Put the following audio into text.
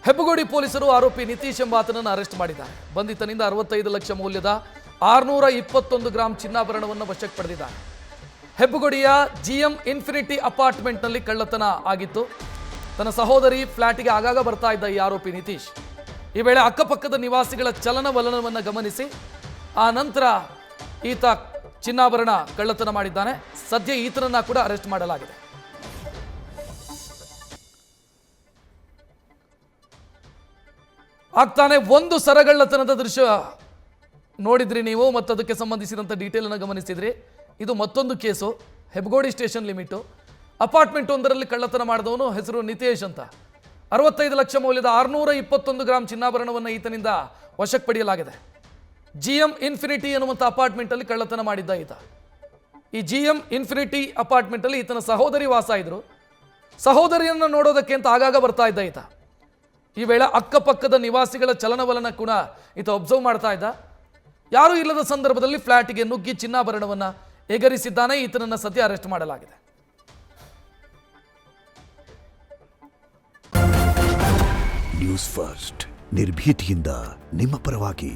ಹೆಬ್ಬಗೋಡಿ ಪೊಲೀಸರು ಆರೋಪಿ ನಿತೀಶ್ ಎಂಬಾತನನ್ನು ಅರೆಸ್ಟ್ ಮಾಡಿದ್ದಾರೆ. ಬಂಧಿತನಿಂದ 65 ಲಕ್ಷ ಮೌಲ್ಯದ 621 ಗ್ರಾಂ ಚಿನ್ನಾಭರಣವನ್ನು ವಶಕ್ಕೆ ಪಡೆದಿದ್ದಾರೆ. ಹೆಬ್ಬಗೋಡಿಯ ಜಿಎಂ ಇನ್ಫಿನಿಟಿ ಅಪಾರ್ಟ್ಮೆಂಟ್ನಲ್ಲಿ ಕಳ್ಳತನ ಆಗಿತ್ತು. ತನ್ನ ಸಹೋದರಿ ಫ್ಲಾಟಿಗೆ ಆಗಾಗ ಬರ್ತಾ ಇದ್ದ ಈ ಆರೋಪಿ ನಿತೀಶ್ ಈ ವೇಳೆ ಅಕ್ಕಪಕ್ಕದ ನಿವಾಸಿಗಳ ಚಲನವಲನವನ್ನು ಗಮನಿಸಿ ಆ ನಂತರ ಈತ ಚಿನ್ನಾಭರಣ ಕಳ್ಳತನ ಮಾಡಿದ್ದಾನೆ. ಸದ್ಯ ಈತನನ್ನ ಕೂಡ ಅರೆಸ್ಟ್ ಮಾಡಲಾಗಿದೆ. ಆಗ್ತಾನೆ ಒಂದು ಸರಗಳ್ಳತನದ ದೃಶ್ಯ ನೋಡಿದ್ರಿ ನೀವು ಮತ್ತು ಅದಕ್ಕೆ ಸಂಬಂಧಿಸಿದಂಥ ಡೀಟೇಲ್ ಅನ್ನು ಗಮನಿಸಿದ್ರಿ. ಇದು ಮತ್ತೊಂದು case. Hebbagodi station limit apartment ಒಂದರಲ್ಲಿ ಕಳ್ಳತನ ಮಾಡಿದವನು ಹೆಸರು ನಿತೇಶ್ ಅಂತ. 65 ಲಕ್ಷ ಮೌಲ್ಯದ 621 ಗ್ರಾಂ ಚಿನ್ನಾಭರಣವನ್ನು ಈತನಿಂದ ವಶಕ್ಕೆ ಪಡೆಯಲಾಗಿದೆ. ಜಿಎಂ ಇನ್ಫಿನಿಟಿ ಎನ್ನುವಂಥ ಅಪಾರ್ಟ್ಮೆಂಟಲ್ಲಿ ಕಳ್ಳತನ ಮಾಡಿದ್ದ ಈತ. ಈ ಜಿಎಂ ಇನ್ಫಿನಿಟಿ ಅಪಾರ್ಟ್ಮೆಂಟಲ್ಲಿ ಈತನ ಸಹೋದರಿ ವಾಸ ಇದ್ರು. ಸಹೋದರಿಯನ್ನು ನೋಡೋದಕ್ಕೆ ಅಂತ ಆಗಾಗ ಬರ್ತಾ ಇದ್ದ ಈತ. ಈ ವೇಳೆ ಅಕ್ಕಪಕ್ಕದ ನಿವಾಸಿಗಳ ಚಲನವಲನ ಕೂಡ ಈತ ಒಬ್ಸರ್ವ್ ಮಾಡ್ತಾ ಇದ್ದ. ಯಾರೂ ಇಲ್ಲದ ಸಂದರ್ಭದಲ್ಲಿ ಫ್ಲಾಟಿಗೆ ನುಗ್ಗಿ ಚಿನ್ನಾಭರಣವನ್ನು ಎಗರಿಸಿದ್ದಾನೆ. ಈತನನ್ನು ಸದ್ಯ ಅರೆಸ್ಟ್ ಮಾಡಲಾಗಿದೆ. ನ್ಯೂಸ್ ಫಸ್ಟ್ ನಿರ್ಭೀತಿಯಿಂದ ನಿಮ್ಮ ಪರವಾಗಿ.